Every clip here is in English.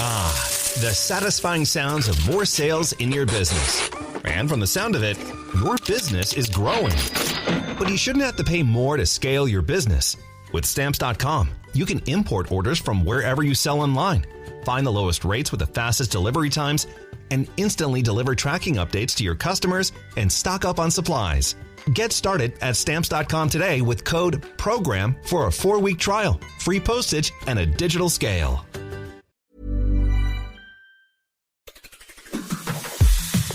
The satisfying sounds of more sales in your business. And from the sound of it, your business is growing. But you shouldn't have to pay more to scale your business. With Stamps.com, you can import orders from wherever you sell online, find the lowest rates with the fastest delivery times, and instantly deliver tracking updates to your customers and stock up on supplies. Get started at Stamps.com today with code PROGRAM for a 4-week trial, free postage, and a digital scale.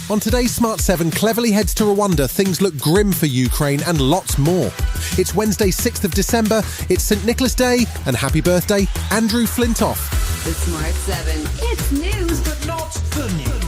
On today's Smart 7, cleverly heads to Rwanda. Things look grim for Ukraine and lots more. It's Wednesday, 6th of December. It's St. Nicholas Day, and happy birthday, Andrew Flintoff. The Smart 7. It's news, but not the news.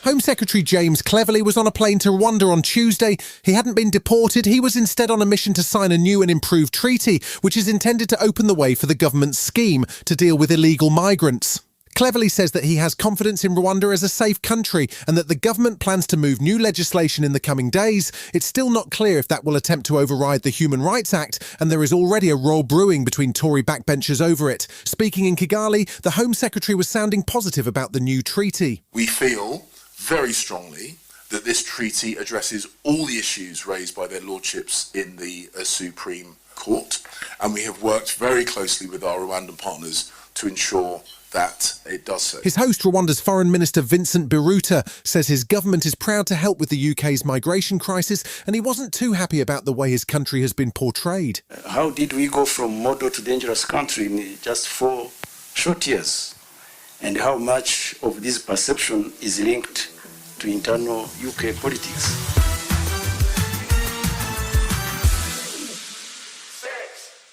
Home Secretary James Cleverly was on a plane to Rwanda on Tuesday. He hadn't been deported. He was instead on a mission to sign a new and improved treaty, which is intended to open the way for the government's scheme to deal with illegal migrants. Cleverly says that he has confidence in Rwanda as a safe country and that the government plans to move new legislation in the coming days. It's still not clear if that will attempt to override the Human Rights Act, and there is already a row brewing between Tory backbenchers over it. Speaking in Kigali, the Home Secretary was sounding positive about the new treaty. We feel very strongly that this treaty addresses all the issues raised by their lordships in the Supreme Court, and we have worked very closely with our Rwandan partners to ensure that it does so. His host, Rwanda's Foreign Minister Vincent Biruta, says his government is proud to help with the UK's migration crisis, and he wasn't too happy about the way his country has been portrayed. How did we go from model to dangerous country in just 4 short years? And how much of this perception is linked to internal UK politics?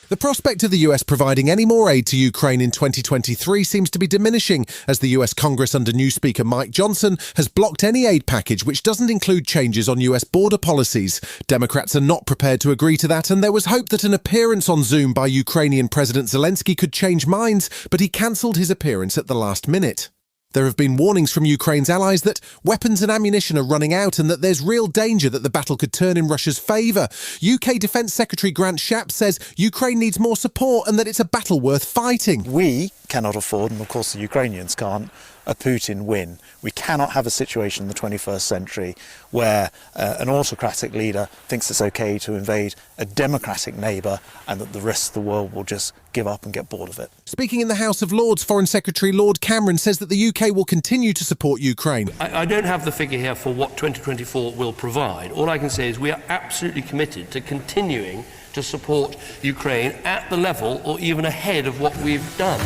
The prospect of the US providing any more aid to Ukraine in 2023 seems to be diminishing as the US Congress under new Speaker Mike Johnson has blocked any aid package which doesn't include changes on US border policies. Democrats are not prepared to agree to that, and there was hope that an appearance on Zoom by Ukrainian President Zelensky could change minds, but he cancelled his appearance at the last minute. There have been warnings from Ukraine's allies that weapons and ammunition are running out and that there's real danger that the battle could turn in Russia's favour. UK Defence Secretary Grant Shapps says Ukraine needs more support and that it's a battle worth fighting. We cannot afford, and of course the Ukrainians can't, a Putin win. We cannot have a situation in the 21st century where an autocratic leader thinks it's okay to invade a democratic neighbour and that the rest of the world will just give up and get bored of it. Speaking in the House of Lords, Foreign Secretary Lord Cameron says that the UK will continue to support Ukraine. I don't have the figure here for what 2024 will provide. All I can say is we are absolutely committed to continuing to support Ukraine at the level or even ahead of what we've done.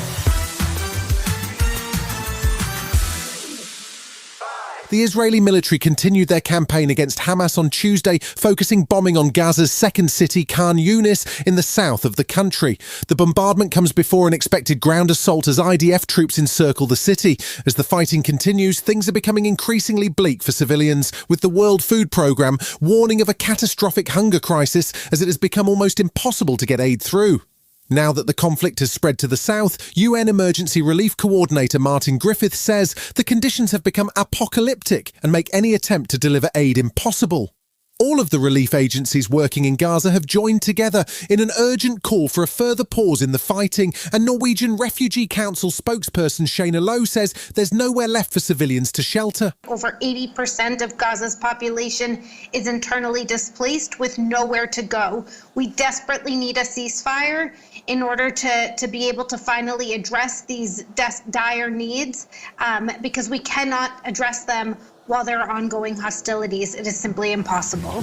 The Israeli military continued their campaign against Hamas on Tuesday, focusing bombing on Gaza's second city, Khan Yunis, in the south of the country. The bombardment comes before an expected ground assault as IDF troops encircle the city. As the fighting continues, things are becoming increasingly bleak for civilians, with the World Food Programme warning of a catastrophic hunger crisis as it has become almost impossible to get aid through. Now that the conflict has spread to the south, UN Emergency Relief Coordinator Martin Griffith says the conditions have become apocalyptic and make any attempt to deliver aid impossible. All of the relief agencies working in Gaza have joined together in an urgent call for a further pause in the fighting, and Norwegian Refugee Council spokesperson Shana Lowe says there's nowhere left for civilians to shelter. Over 80% of Gaza's population is internally displaced with nowhere to go. We desperately need a ceasefire in order to be able to finally address these dire needs, because we cannot address them while there are ongoing hostilities. It is simply impossible.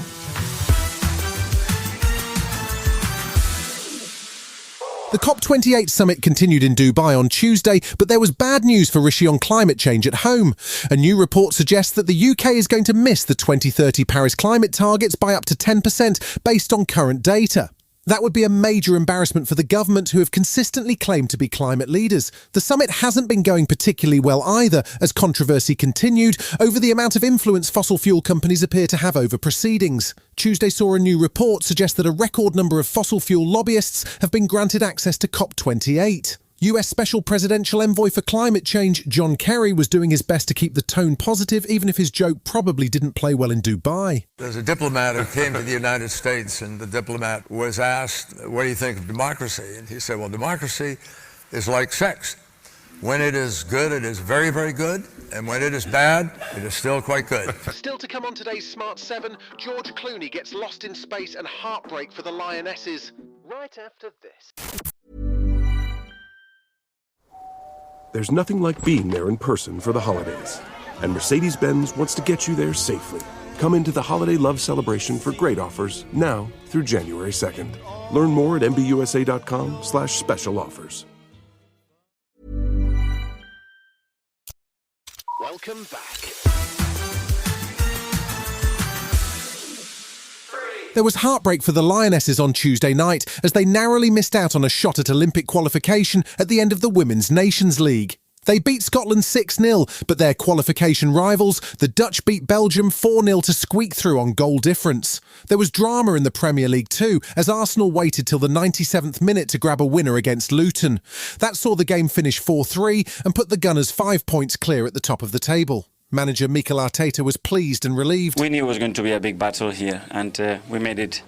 The COP28 summit continued in Dubai on Tuesday, but there was bad news for Rishi on climate change at home. A new report suggests that the UK is going to miss the 2030 Paris climate targets by up to 10% based on current data. That would be a major embarrassment for the government, who have consistently claimed to be climate leaders. The summit hasn't been going particularly well either, as controversy continued over the amount of influence fossil fuel companies appear to have over proceedings. Tuesday saw a new report suggest that a record number of fossil fuel lobbyists have been granted access to COP28. US Special Presidential Envoy for Climate Change John Kerry was doing his best to keep the tone positive, even if his joke probably didn't play well in Dubai. There's a diplomat who came to the United States, and the diplomat was asked, what do you think of democracy? And he said, well, democracy is like sex. When it is good, it is very, very good. And when it is bad, it is still quite good. Still to come on today's Smart 7, George Clooney gets lost in space and heartbreak for the Lionesses. Right after this. There's nothing like being there in person for the holidays. And Mercedes-Benz wants to get you there safely. Come into the holiday love celebration for great offers now through January 2nd. Learn more at mbusa.com/special offers. Welcome back. There was heartbreak for the Lionesses on Tuesday night as they narrowly missed out on a shot at Olympic qualification at the end of the Women's Nations League. They beat Scotland 6-0, but their qualification rivals, the Dutch, beat Belgium 4-0 to squeak through on goal difference. There was drama in the Premier League too, as Arsenal waited till the 97th minute to grab a winner against Luton. That saw the game finish 4-3 and put the Gunners 5 points clear at the top of the table. Manager Mikel Arteta was pleased and relieved. We knew it was going to be a big battle here, and we made it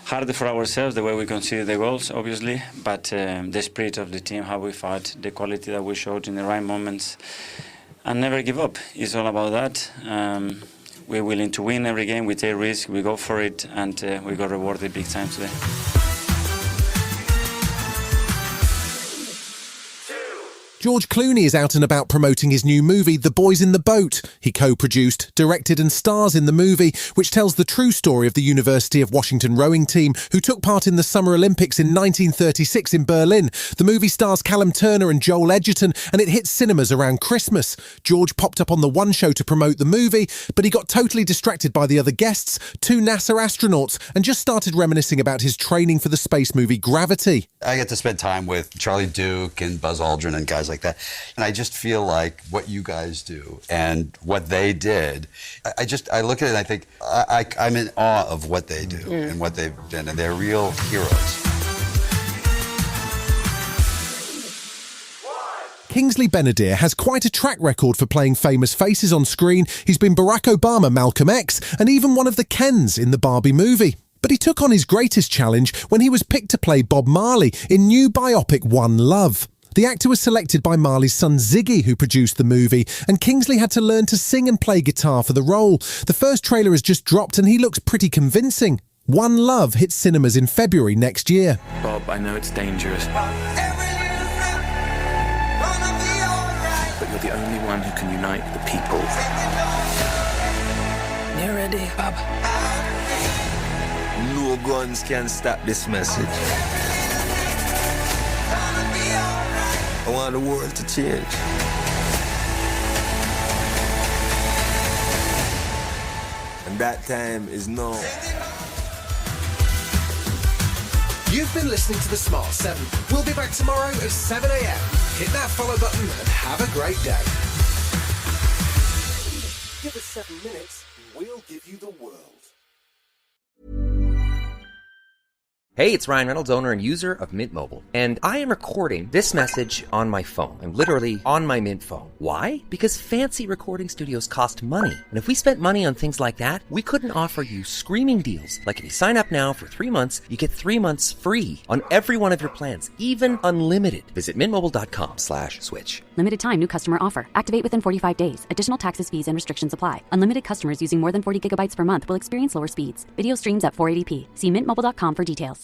harder for ourselves, the way we conceded the goals, obviously, but the spirit of the team, how we fought, the quality that we showed in the right moments, and never give up. It's all about that. We're willing to win every game, we take risks, we go for it, and we got rewarded big time today. George Clooney is out and about promoting his new movie, The Boys in the Boat. He co-produced, directed and stars in the movie, which tells the true story of the University of Washington rowing team who took part in the Summer Olympics in 1936 in Berlin. The movie stars Callum Turner and Joel Edgerton, and it hits cinemas around Christmas. George popped up on the One Show to promote the movie, but he got totally distracted by the other guests, 2 NASA astronauts, and just started reminiscing about his training for the space movie Gravity. I get to spend time with Charlie Duke and Buzz Aldrin and guys like that. And I just feel like what you guys do and what they did, I look at it and I think I'm in awe of what they do and what they've done, and they're real heroes. Kingsley Ben-Adir has quite a track record for playing famous faces on screen. He's been Barack Obama, Malcolm X, and even one of the Kens in the Barbie movie. But he took on his greatest challenge when he was picked to play Bob Marley in new biopic One Love. The actor was selected by Marley's son Ziggy, who produced the movie, and Kingsley had to learn to sing and play guitar for the role. The first trailer has just dropped and he looks pretty convincing. One Love hits cinemas in February next year. Bob, I know it's dangerous, but you're the only one who can unite the people. You ready, Bob? No guns can stop this message. I want the world to change. And that time is now. You've been listening to The Smart 7. We'll be back tomorrow at 7 a.m. Hit that follow button and have a great day. Give us 7 minutes, we'll give you the world. Hey, it's Ryan Reynolds, owner and user of Mint Mobile. And I am recording this message on my phone. I'm literally on my Mint phone. Why? Because fancy recording studios cost money. And if we spent money on things like that, we couldn't offer you screaming deals. Like if you sign up now for 3 months, you get 3 months free on every one of your plans, even unlimited. Visit mintmobile.com/switch. Limited time new customer offer. Activate within 45 days. Additional taxes, fees, and restrictions apply. Unlimited customers using more than 40 gigabytes per month will experience lower speeds. Video streams at 480p. See mintmobile.com for details.